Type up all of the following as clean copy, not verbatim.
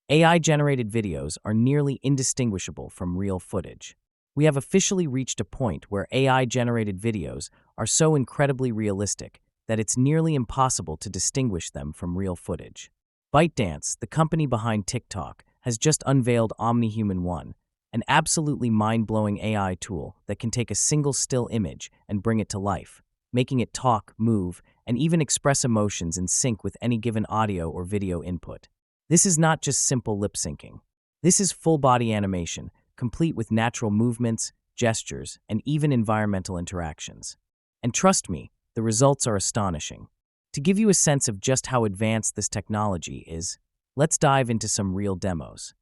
AI-generated videos are nearly indistinguishable from real footage. We have officially reached a point where AI-generated videos are so incredibly realistic that it's nearly impossible to distinguish them from real footage. ByteDance, the company behind TikTok, has just unveiled OmniHuman-1, an absolutely mind-blowing AI tool that can take a single still image and bring it to life, making it talk, move, and even express emotions in sync with any given audio or video input. This is not just simple lip syncing. This is full-body animation, complete with natural movements, gestures, and even environmental interactions. And trust me, the results are astonishing. To give you a sense of just how advanced this technology is, let's dive into some real demos.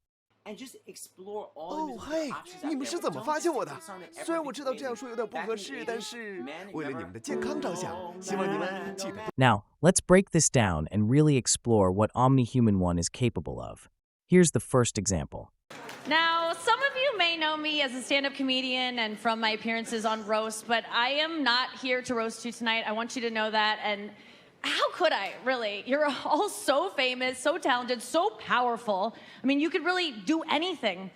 And just explore all 哦，嘿，你们是怎么发现我的？虽然我知道这样说有点不合适，但是为了你们的健康着想，希望你们记得。Now, let's break this down and really explore what OmniHuman-1 is capable of. Here's the first example. Now, some of you may know me as a stand-up comedian and from my appearances on Roast, but I am not here to roast you tonight. I want you to know that, and how could I, really? You're all so famous, so talented, so powerful. I mean, you could really do anything.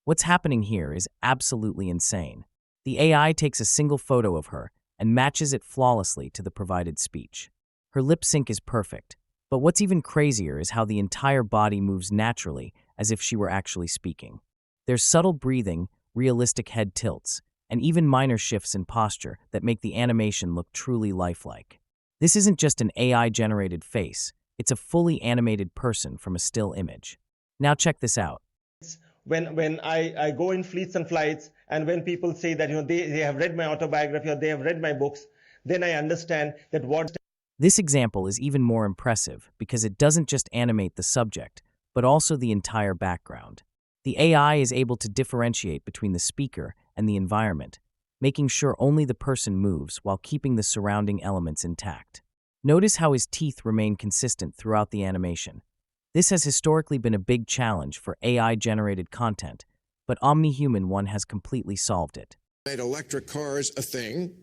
What's happening here is absolutely insane. The AI takes a single photo of her and matches it flawlessly to the provided speech. Her lip sync is perfect, but what's even crazier is how the entire body moves naturally as if she were actually speaking. There's subtle breathing, realistic head tilts, and even minor shifts in posture that make the animation look truly lifelike. This isn't just an AI-generated face, it's a fully animated person from a still image. Now check this out. When I go in fleets and flights, and when people say that they have read my autobiography or they have read my books, then I understand that what... This example is even more impressive because it doesn't just animate the subject, but also the entire background. The AI is able to differentiate between the speaker and the environment, making sure only the person moves while keeping the surrounding elements intact. Notice how his teeth remain consistent throughout the animation. This has historically been a big challenge for AI-generated content, but OmniHuman-1 has completely solved it. Made electric cars a thing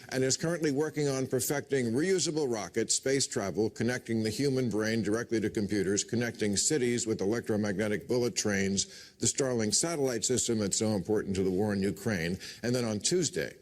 and is currently working on perfecting reusable rockets, space travel, connecting the human brain directly to computers, connecting cities with electromagnetic bullet trains, the Starlink satellite system that's so important to the war in Ukraine, and then on Tuesday,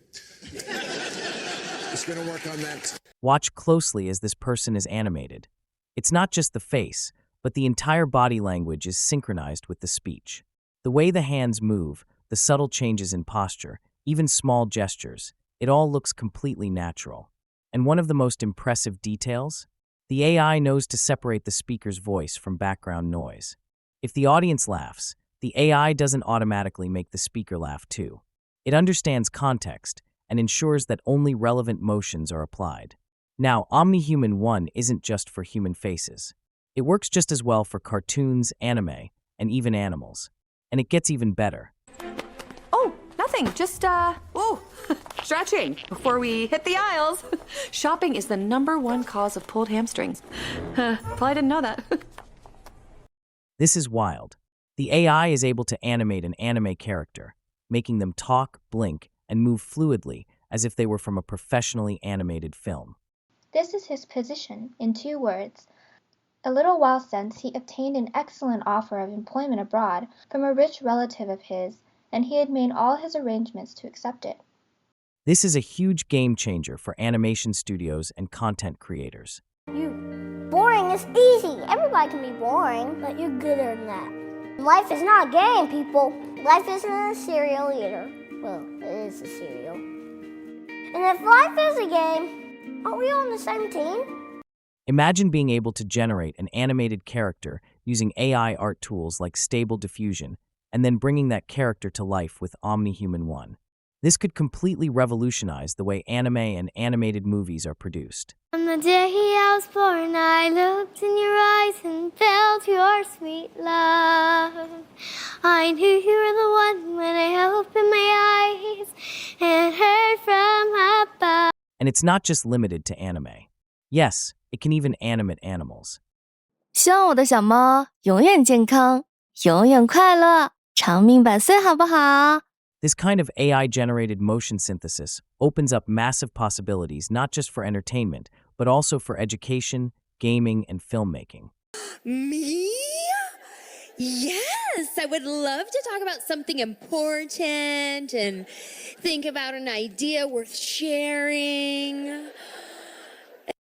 it's going to work on that. Watch closely as this person is animated. It's not just the face, but the entire body language is synchronized with the speech. The way the hands move, the subtle changes in posture, even small gestures, it all looks completely natural. And one of the most impressive details? The AI knows to separate the speaker's voice from background noise. If the audience laughs, the AI doesn't automatically make the speaker laugh too. It understands context and ensures that only relevant motions are applied. Now, OmniHuman-1 isn't just for human faces. It works just as well for cartoons, anime, and even animals. And it gets even better. Nothing, just, stretching before we hit the aisles. Shopping is the #1 cause of pulled hamstrings. Probably didn't know that. This is wild. The AI is able to animate an anime character, making them talk, blink, and move fluidly as if they were from a professionally animated film. This is his position, in 2 words. A little while since, he obtained an excellent offer of employment abroad from a rich relative of his, and he had made all his arrangements to accept it. This is a huge game changer for animation studios and content creators. Boring is easy. Everybody can be boring, but you're gooder than that. Life is not a game, people. Life isn't a cereal either. Well, it is a cereal. And if life is a game, aren't we on the same team? Imagine being able to generate an animated character using AI art tools like Stable Diffusion, and then bringing that character to life with OmniHuman-1. This could completely revolutionize the way anime and animated movies are produced. On the day I was born, I looked in your eyes and felt your sweet love. I knew you were the one when I opened my eyes and heard from above. And it's not just limited to anime. Yes, it can even animate animals. 希望我的小猫永远健康，永远快乐。长命百岁好不好? This kind of AI-generated motion synthesis opens up massive possibilities not just for entertainment, but also for education, gaming, and filmmaking. Me? Yes, I would love to talk about something important and think about an idea worth sharing.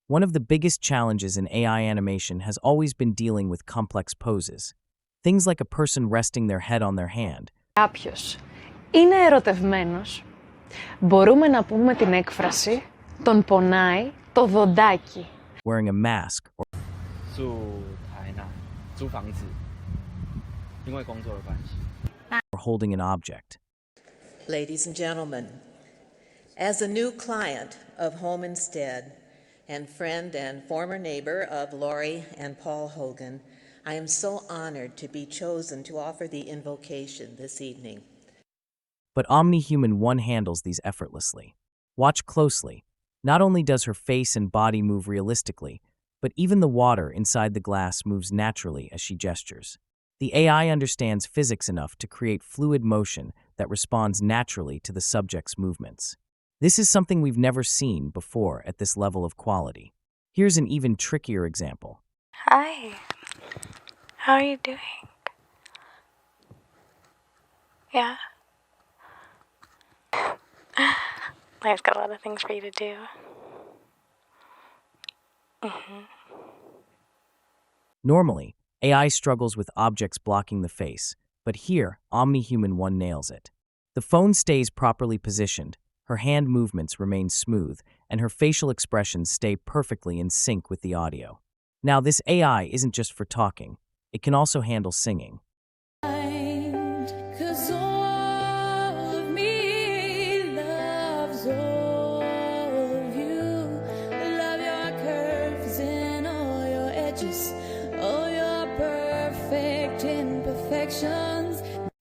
One of the biggest challenges in AI animation has always been dealing with complex poses. Things like a person resting their head on their hand. Κάποιος είναι ερωτευμένος, μπορούμε να πούμε την έκφραση «τον πονάει το δοντάκι». Wearing a mask or 住台南，租房子，因为工作的关系。holding an object. Ladies and gentlemen, as a new client of Home Instead and friend and former neighbor of Lori and Paul Hogan, I am so honored to be chosen to offer the invocation this evening. But OmniHuman-1 handles these effortlessly. Watch closely. Not only does her face and body move realistically, but even the water inside the glass moves naturally as she gestures. The AI understands physics enough to create fluid motion that responds naturally to the subject's movements. This is something we've never seen before at this level of quality. Here's an even trickier example. Hi. How are you doing? Yeah. Life's got a lot of things for you to do. Normally, AI struggles with objects blocking the face, but here, OmniHuman-1 nails it. The phone stays properly positioned, her hand movements remain smooth, and her facial expressions stay perfectly in sync with the audio. Now, this AI isn't just for talking, it can also handle singing.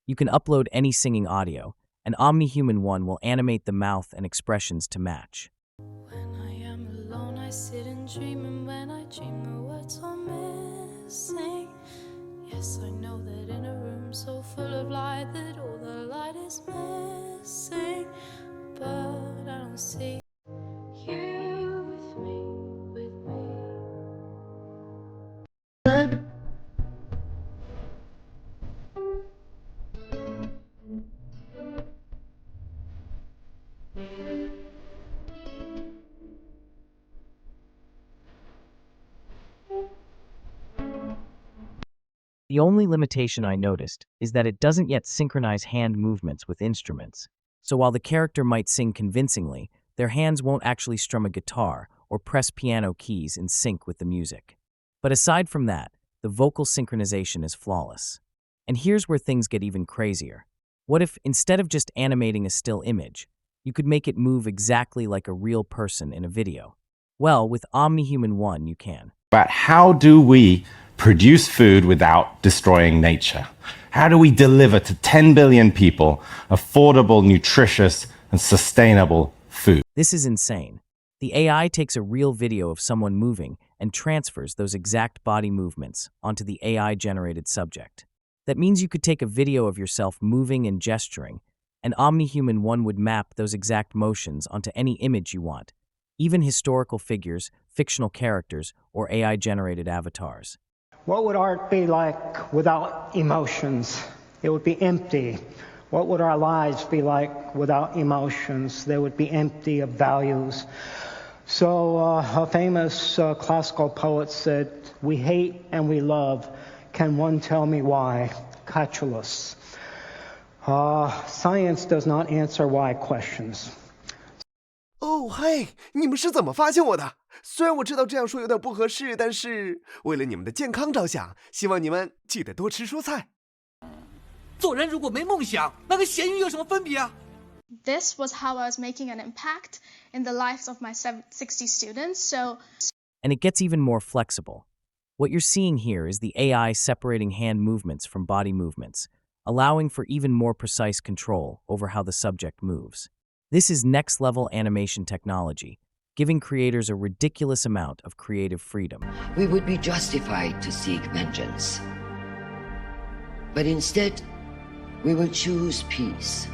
You can upload any singing audio, and OmniHuman-1 will animate the mouth and expressions to match. When I am alone, I sit and dream, and when I dream, the words are missing. Yes, I know that in a room so full of light, that all the light is missing, but I don't see you with me, with me. The only limitation I noticed is that it doesn't yet synchronize hand movements with instruments. So while the character might sing convincingly, their hands won't actually strum a guitar or press piano keys in sync with the music. But aside from that, the vocal synchronization is flawless. And here's where things get even crazier. What if, instead of just animating a still image, you could make it move exactly like a real person in a video? Well, with OmniHuman-1 you can. But how do we produce food without destroying nature? How do we deliver to 10 billion people affordable, nutritious, and sustainable food? This is insane. The AI takes a real video of someone moving and transfers those exact body movements onto the AI-generated subject. That means you could take a video of yourself moving and gesturing, and OmniHuman-1 would map those exact motions onto any image you want, even historical figures, fictional characters, or AI-generated avatars. What would art be like without emotions? It would be empty. What would our lives be like without emotions? They would be empty of values. So a famous classical poet said, "We hate and we love. Can one tell me why?" Catullus. Science does not answer why questions. 哦嘿，你们是怎么发现我的？虽然我知道这样说有点不合适，但是为了你们的健康着想，希望你们记得多吃蔬菜。做人如果没梦想，那跟咸鱼有什么分别啊？ This was how I was making an impact in the lives of my 60 students. And it gets even more flexible. What you're seeing here is the AI separating hand movements from body movements, allowing for even more precise control over how the subject moves. This is next-level animation technology, giving creators a ridiculous amount of creative freedom. We would be justified to seek vengeance. But instead, we will choose peace.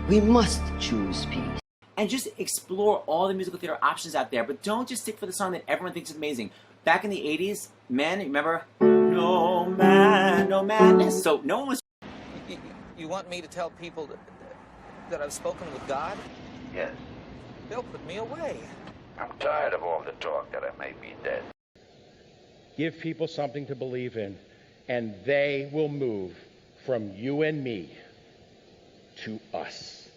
We must choose peace. And just explore all the musical theater options out there, but don't just stick for the song that everyone thinks is amazing. Back in the 80s, men, remember? no man. So no one was. You want me to tell people that I've spoken with God? Yes. They'll put me away. I'm tired of all the talk that I may be dead. Give people something to believe in, and they will move from you and me to us.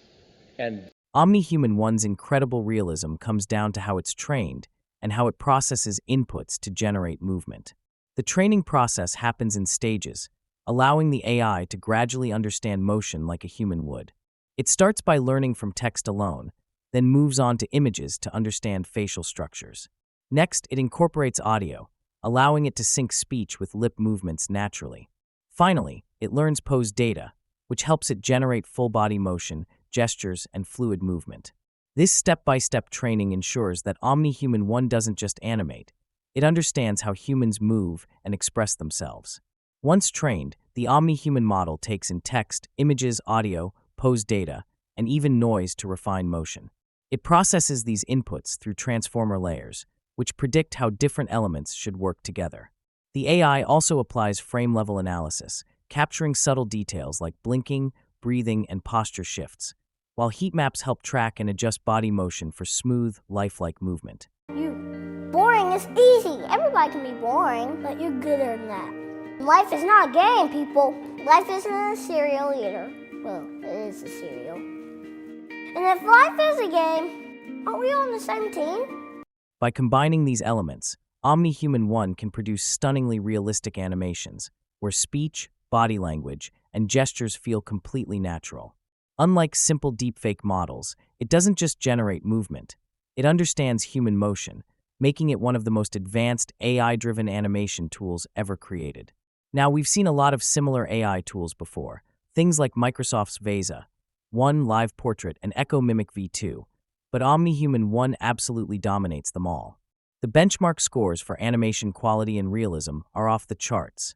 And OmniHuman-1's incredible realism comes down to how it's trained and how it processes inputs to generate movement. The training process happens in stages, allowing the AI to gradually understand motion like a human would. It starts by learning from text alone, then moves on to images to understand facial structures. Next, it incorporates audio, allowing it to sync speech with lip movements naturally. Finally, it learns pose data, which helps it generate full-body motion, gestures, and fluid movement. This step-by-step training ensures that OmniHuman-1 doesn't just animate, it understands how humans move and express themselves. Once trained, the OmniHuman model takes in text, images, audio, pose data, and even noise to refine motion. It processes these inputs through transformer layers, which predict how different elements should work together. The AI also applies frame-level analysis, capturing subtle details like blinking, breathing, and posture shifts, while heat maps help track and adjust body motion for smooth, lifelike movement. Boring is easy. Everybody can be boring, but you're gooder than that. Life is not a game, people. Life isn't a cereal either. Well, it is a cereal. And if life is a game, aren't we on the same team? By combining these elements, OmniHuman-1 can produce stunningly realistic animations, where speech, body language, and gestures feel completely natural. Unlike simple deepfake models, it doesn't just generate movement. It understands human motion, making it one of the most advanced AI-driven animation tools ever created. Now, we've seen a lot of similar AI tools before, things like Microsoft's Veza, One Live Portrait, and Echo Mimic V2, but OmniHuman-1 absolutely dominates them all. The benchmark scores for animation quality and realism are off the charts.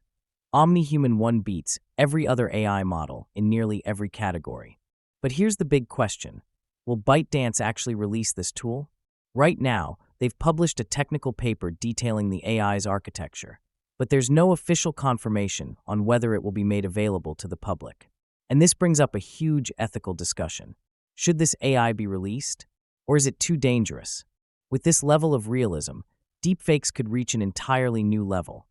OmniHuman-1 beats every other AI model in nearly every category. But here's the big question. Will ByteDance actually release this tool? Right now, they've published a technical paper detailing the AI's architecture, but there's no official confirmation on whether it will be made available to the public. And this brings up a huge ethical discussion. Should this AI be released? Or is it too dangerous? With this level of realism, deepfakes could reach an entirely new level,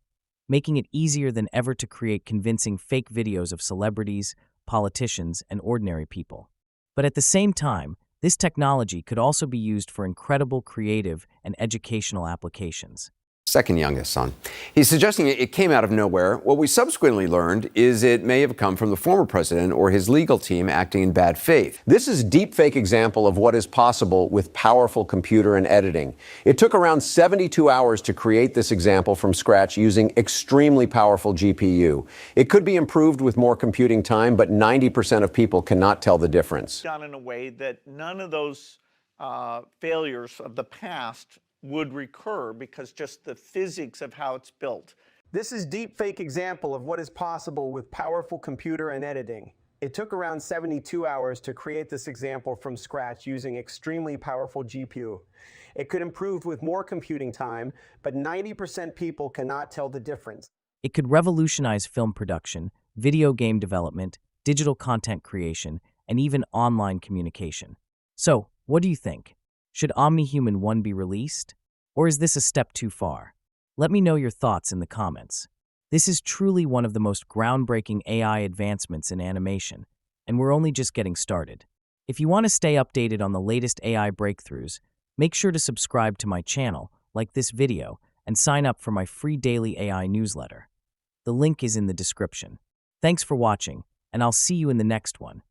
making it easier than ever to create convincing fake videos of celebrities, politicians, and ordinary people. But at the same time, this technology could also be used for incredible creative and educational applications. Second youngest son. He's suggesting it came out of nowhere. What we subsequently learned is it may have come from the former president or his legal team acting in bad faith. This is a deepfake example of what is possible with powerful computer and editing. It took around 72 hours to create this example from scratch using extremely powerful GPU. It could be improved with more computing time, but 90% of people cannot tell the difference. Done in a way that none of those failures of the past would recur because just the physics of how it's built. This is deepfake example of what is possible with powerful computer and editing. It took around 72 hours to create this example from scratch using extremely powerful GPU. It could improve with more computing time, but 90% people cannot tell the difference. It could revolutionize film production, video game development, digital content creation, and even online communication. So, what do you think? Should OmniHuman-1 be released? Or is this a step too far? Let me know your thoughts in the comments. This is truly one of the most groundbreaking AI advancements in animation, and we're only just getting started. If you want to stay updated on the latest AI breakthroughs, make sure to subscribe to my channel, like this video, and sign up for my free daily AI newsletter. The link is in the description. Thanks for watching, and I'll see you in the next one.